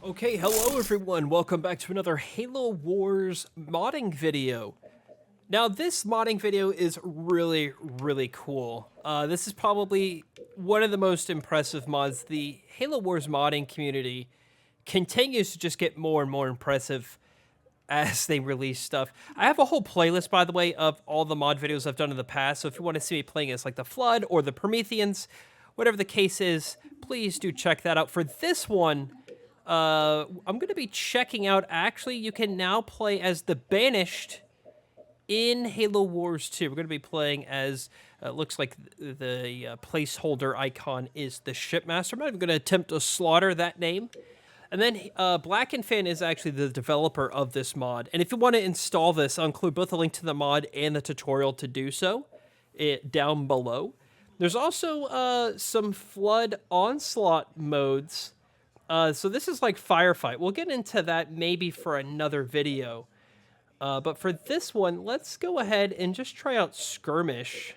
Okay, hello everyone, welcome back to another Halo Wars modding video. Now this modding video is really cool. This is probably one of the most impressive mods. The Halo Wars modding community continues to just get more and more impressive as they release stuff. I have a whole playlist, by the way, of all the mod videos I've done in the past, so if you want to see me playing as like the Flood or the Prometheans, whatever the case is, please do check that out. For this one, I'm going to be checking out, actually, you can now play as the Banished in Halo Wars 2. We're going to be playing as, looks like the placeholder icon is the Shipmaster. I'm not even going to attempt to slaughter that name. And then Black and Fan is actually the developer of this mod. And if you want to install this, I'll include both a link to the mod and the tutorial to do so down below. There's also some Flood Onslaught modes. So this is like Firefight. We'll get into that maybe for another video. But for this one, let's go ahead and just try out Skirmish.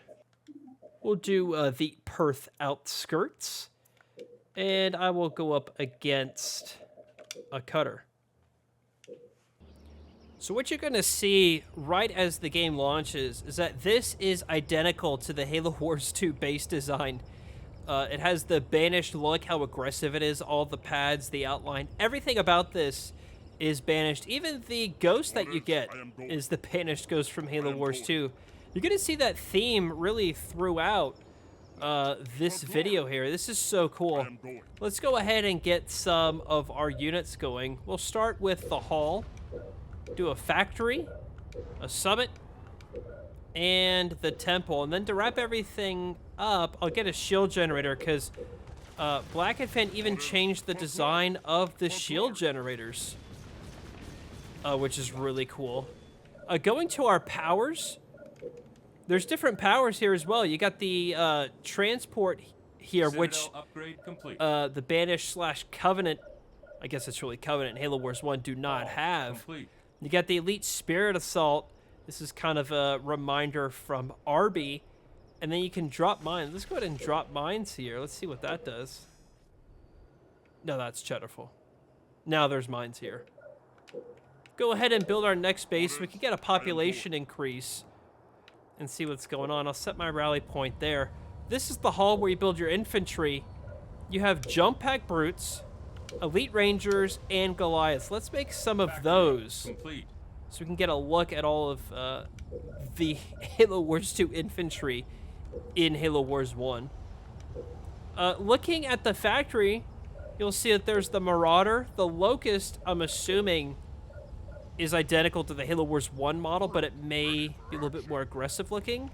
We'll do the Perth Outskirts. And I will go up against a Cutter. So what you're going to see right as the game launches is that this is identical to the Halo Wars 2 base design. It has the Banished look, how aggressive it is, all the pads, the outline. Everything about this is Banished. Even the ghost that you get is the Banished ghost from Halo Wars 2. You're going to see that theme really throughout this video here. This is so cool. Let's go ahead and get some of our units going. We'll start with the Hall, do a Factory, a Summit, and the Temple. And then to wrap everything up, I'll get a shield generator because Black and Fan even changed the design of the shield generators, which is really cool. Going to our powers, there's different powers here as well. You got the transport here, which the Banished / Covenant, I guess it's really Covenant and Halo Wars 1 do not have. You got the Elite Spirit Assault. This is kind of a reminder from Arby. And then you can drop mines. Let's go ahead and drop mines here. Let's see what that does. No, that's Cheddarful. Now there's mines here. Go ahead and build our next base. We can get a population increase and see what's going on. I'll set my rally point there. This is the hall where you build your infantry. You have Jump Pack Brutes, Elite Rangers, and Goliaths. Let's make some of those so we can get a look at all of the Halo Wars 2 infantry in Halo Wars 1. Looking at the factory, you'll see that there's the Marauder. The Locust, I'm assuming, is identical to the Halo Wars 1 model, but it may be a little bit more aggressive looking.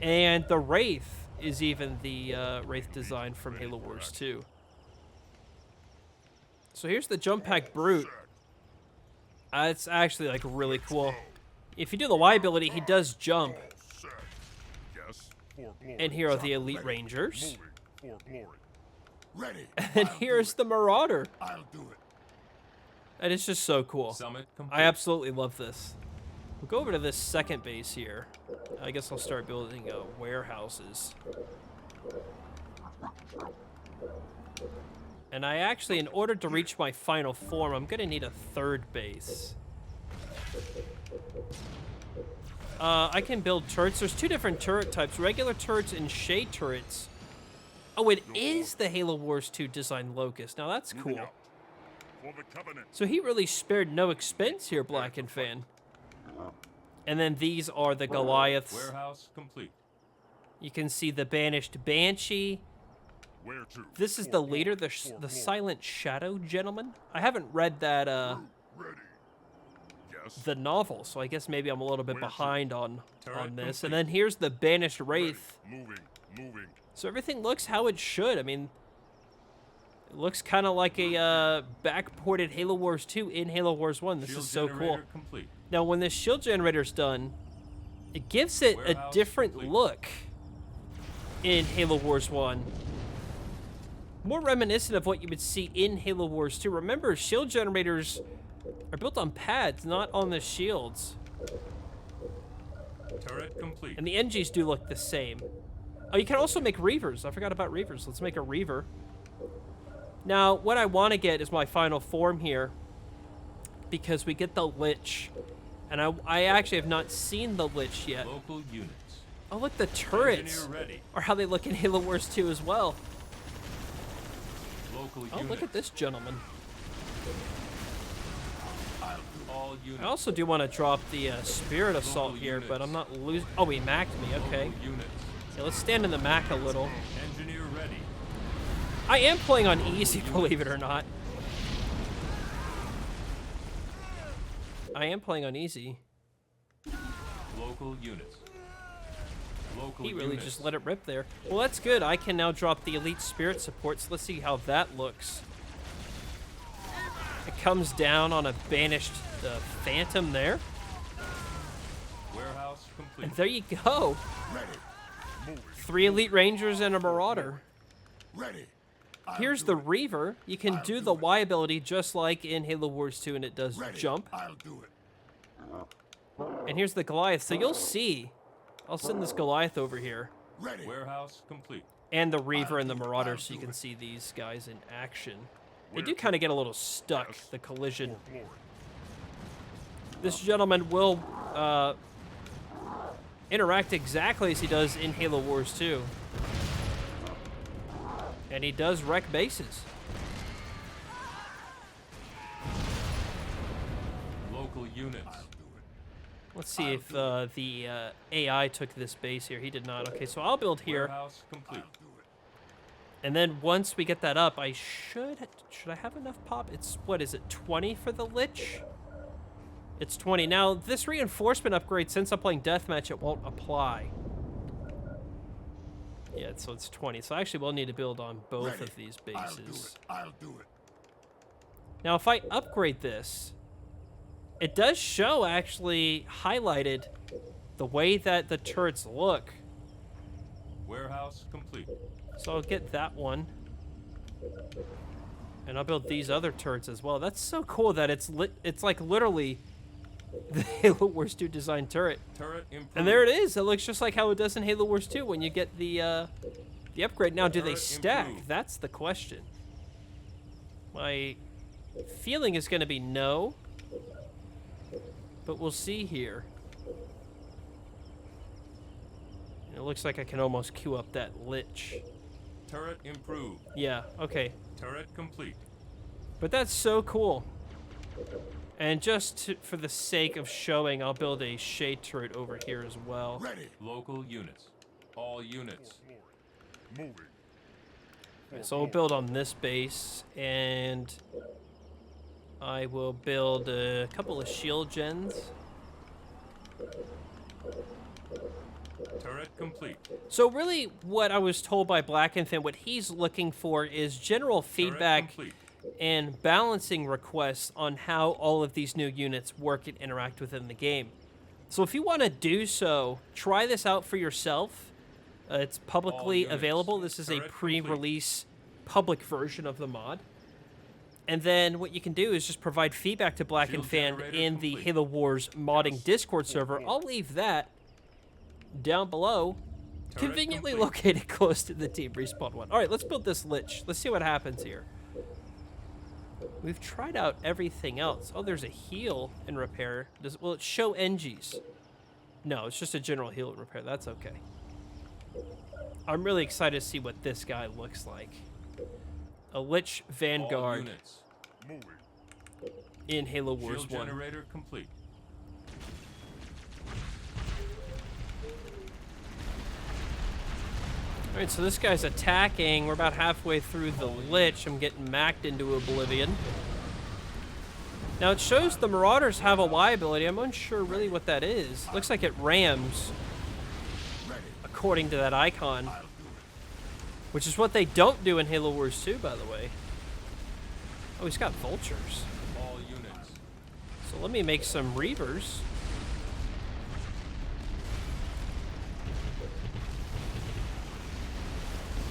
And the Wraith is even the Wraith design from Halo Wars 2. So here's the Jump Pack Brute. It's actually like really cool. If you do the Y ability, he does jump. And here are the Elite Rangers. And here's the Marauder. And it's just so cool. I absolutely love this. We'll go over to this second base here. I guess I'll start building warehouses. And I actually, in order to reach my final form, I'm going to need a third base. I can build turrets. There's two different turret types, regular turrets and shade turrets. Oh, it is the Halo Wars 2 design Locust. Now that's cool. So he really spared no expense here, Black and Fan. And then these are the Goliaths. Warehouse complete. You can see the Banished Banshee. This is the leader, the Silent Shadow Gentleman. I haven't read that the novel, so I guess maybe I'm a little bit behind on this. And then here's the Banished Wraith. So everything looks how it should. I mean, it looks kind of like a backported Halo Wars 2 in Halo Wars 1. This is so cool. Now, when this shield generator's done, it gives it a different look in Halo Wars 1. More reminiscent of what you would see in Halo Wars 2. Remember, shield generators are built on pads, not on the shields. Turret complete. And the NGs do look the same. Oh, you can also make Reavers. I forgot about Reavers. Let's make a Reaver. Now, what I want to get is my final form here, because we get the Lich, and I actually have not seen the Lich yet. Local units. Oh, look, the turrets are how they look in Halo Wars 2 as well. Local Oh, units. look at this gentleman. All units. I also do want to drop the Spirit Assault Local here, units. but I'm not losing. Oh, he macked me. Okay. Local units. Yeah, let's stand in the Mac a little. Engineer ready. I am playing on easy, believe it or not. I am playing on easy. Local units. Local He really units. just let it rip there. Well, that's good. I can now drop the Elite Spirit support, so let's see how that looks. It comes down on a Banished Phantom there. Warehouse complete. And there you go. Ready. Moving. 3 Elite Rangers and a Marauder. Ready. Here's the Reaver. You can do the Y ability just like in Halo Wars 2, and it does Ready. jump. I'll do it. And here's the Goliath. So you'll see. I'll send this Goliath over here. Ready. Warehouse complete. And the Reaver and the Marauder, so you can see these guys in action. They do kind of get a little stuck, the collision. This gentleman will interact exactly as he does in Halo Wars 2. And he does wreck bases. Local units. Let's see if the AI took this base here. He did not. Okay, so I'll build here. Warehouse complete. And then once we get that up, I should I have enough pop? It's, what is it, 20 for the Lich? It's 20. Now, this reinforcement upgrade, since I'm playing Deathmatch, it won't apply. Yeah, so it's 20. So I actually will need to build on both Ready. of these I'll do bases. it. I'll do it. Now, if I upgrade this, it does show, actually, highlighted the way that the turrets look. Warehouse complete. So I'll get that one. And I'll build these other turrets as well. That's so cool that it's like literally the Halo Wars 2 design turret. Turret improved. And there it is. It looks just like how it does in Halo Wars 2 when you get the upgrade. Now, do they Turret stack? improved. That's the question. My feeling is going to be no. But we'll see here. It looks like I can almost queue up that Lich. Turret improved. Yeah, okay. Turret complete. But that's so cool. And for the sake of showing, I'll build a shade turret over here as well. Ready. Local units. All units. Moving. So I'll build on this base, and I will build a couple of shield gens. Turret complete. So really, what I was told by Black Infant, what he's looking for is general feedback complete. and balancing requests on how all of these new units work and interact within the game. So if you want to do so, try this out for yourself. It's publicly units. available. This is a Turret pre-release public version of the mod. And then what you can do is just provide feedback to Black Shield and Fan generator in the complete. Halo Wars modding Discord server. I'll leave that down below, Turret conveniently complete. located close to the TeamRespawn one. All right, let's build this Lich. Let's see what happens here. We've tried out everything else. Oh, there's a heal and repair. Will it show NGs? No, it's just a general heal and repair. That's okay. I'm really excited to see what this guy looks like. A Lich All Vanguard units. Moving. in Halo Wars Shield 1. generator complete. All right, so this guy's attacking. We're about halfway through the Lich. I'm getting macked into oblivion. Now, it shows the Marauders have a Y ability. I'm unsure really what that is. Looks like it rams, Ready. according to that icon, I'll do it. which is what they don't do in Halo Wars 2, by the way. Oh, he's got vultures. All units. So let me make some Reavers.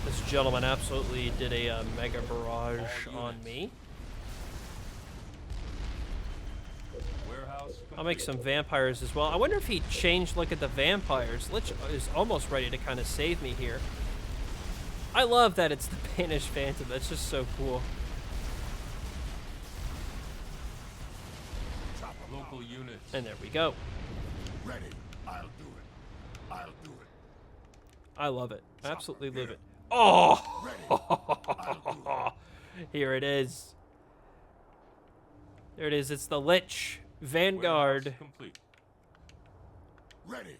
This gentleman absolutely did a mega barrage on me. Warehouse I'll make complete. some vampires as well. I wonder if he changed look at the vampires. Lich is almost ready to kind of save me here. I love that it's the Banished Phantom. That's just so cool. Local units. And there we go. Ready. I'll do it. I'll do it. I love it. Absolutely love here. it. Oh! Ready. I'll do it. Here it is. There it is. It's the Lich Vanguard Warehouse complete. Ready.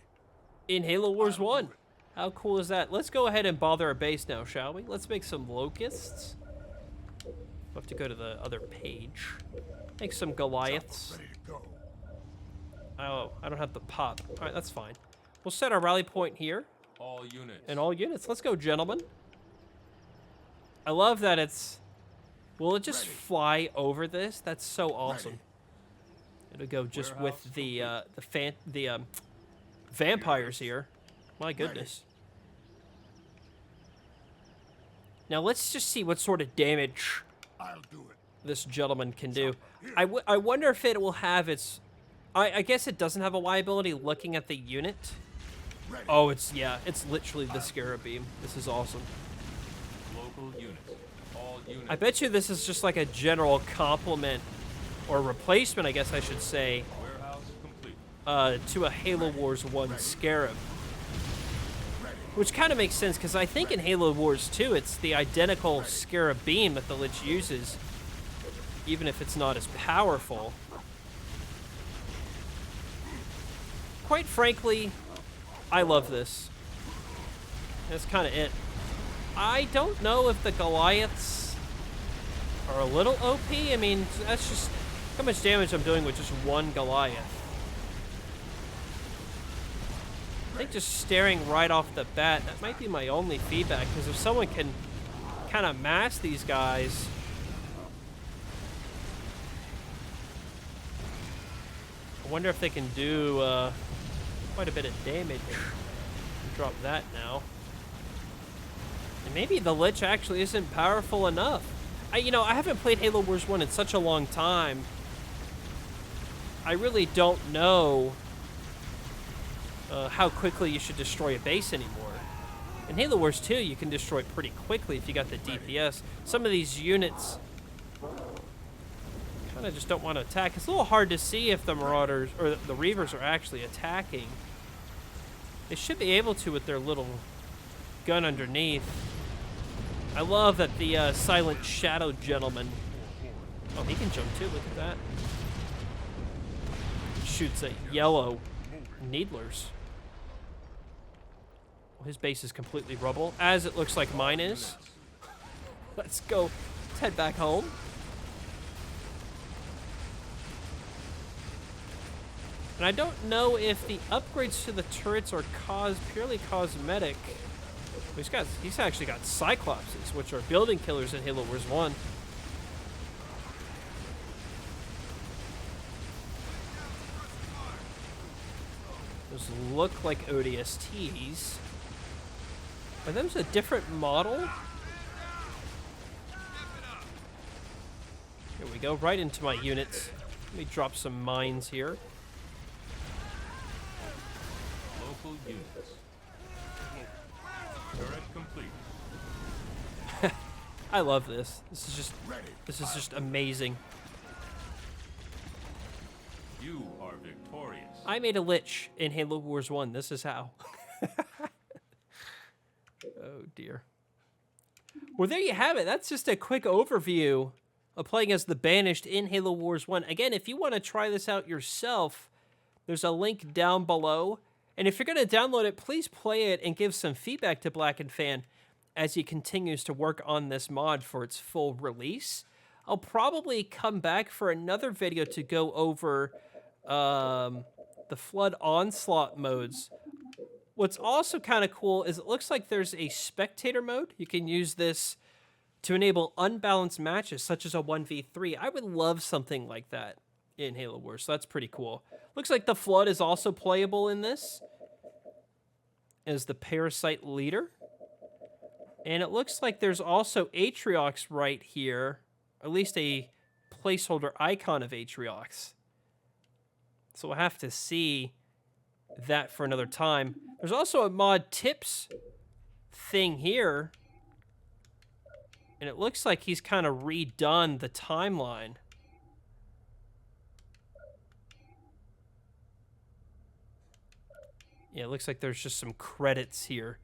in Halo Wars I'll do 1. it. How cool is that? Let's go ahead and bother our base now, shall we? Let's make some locusts. We'll have to go to the other page. Make some Goliaths. Ready to go. Oh, I don't have the pop. All right, that's fine. We'll set our rally point here. All units. And all units. Let's go, gentlemen. I love that it's... Will it just Ready. fly over this? That's so awesome. Ready. It'll go just Warehouse with the vampires here. My goodness. Now let's just see what sort of damage I'll do it. this gentleman can do. I wonder if it will have its... I guess it doesn't have a Y ability looking at the unit. Ready. Oh, it's literally the Scarab Beam. This is awesome. Local units. All units. I bet you this is just like a general complement or replacement, I guess I should say, Warehouse complete. to a Halo Wars 1 Scarab. Which kind of makes sense, because I think in Halo Wars 2, it's the identical Scarab Beam that the Lich uses, even if it's not as powerful. Quite frankly, I love this. That's kind of it. I don't know if the Goliaths are a little OP. I mean, that's just how much damage I'm doing with just one Goliath. I think just staring right off the bat, that might be my only feedback, because if someone can kind of mass these guys... I wonder if they can do quite a bit of damage. Drop that now. And maybe the Lich actually isn't powerful enough. I haven't played Halo Wars 1 in such a long time. I really don't know how quickly you should destroy a base anymore. In Halo Wars 2, you can destroy it pretty quickly if you got the DPS. Some of these units kind of just don't want to attack. It's a little hard to see if the Marauders or the Reavers are actually attacking. They should be able to with their little gun underneath. I love that the Silent Shadow Gentleman... Oh, he can jump too, look at that. Shoots at yellow needlers. Well, his base is completely rubble, as it looks like mine is. Let's go. Let's head back home. And I don't know if the upgrades to the turrets are purely cosmetic. He's actually got Cyclopses, which are building killers in Halo Wars 1. Those look like ODSTs. Are those a different model? Here we go, right into my units. Let me drop some mines here. Local units. Turret complete. I love this. This is just amazing. You are victorious. I made a Lich in Halo Wars 1. This is how. Oh, dear. Well, there you have it. That's just a quick overview of playing as the Banished in Halo Wars 1. Again, if you want to try this out yourself, there's a link down below. And if you're going to download it, please play it and give some feedback to Black and Fan as he continues to work on this mod for its full release. I'll probably come back for another video to go over the Flood Onslaught modes. What's also kind of cool is it looks like there's a spectator mode. You can use this to enable unbalanced matches, such as a 1v3. I would love something like that in Halo Wars, so that's pretty cool. Looks like the Flood is also playable in this as the Parasite leader. And it looks like there's also Atriox right here, at least a placeholder icon of Atriox. So we'll have to see that for another time. There's also a mod tips thing here And it looks like he's kind of redone the timeline. Yeah, it looks like there's just some credits here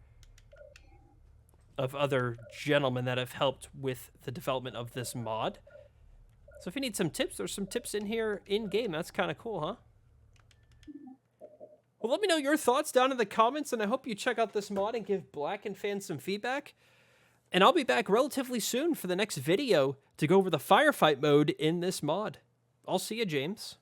of other gentlemen that have helped with the development of this mod. So if you need some tips, there's some tips in here in-game. That's kind of cool, huh? Well, let me know your thoughts down in the comments, and I hope you check out this mod and give Black and fans some feedback. And I'll be back relatively soon for the next video to go over the firefight mode in this mod. I'll see you, James.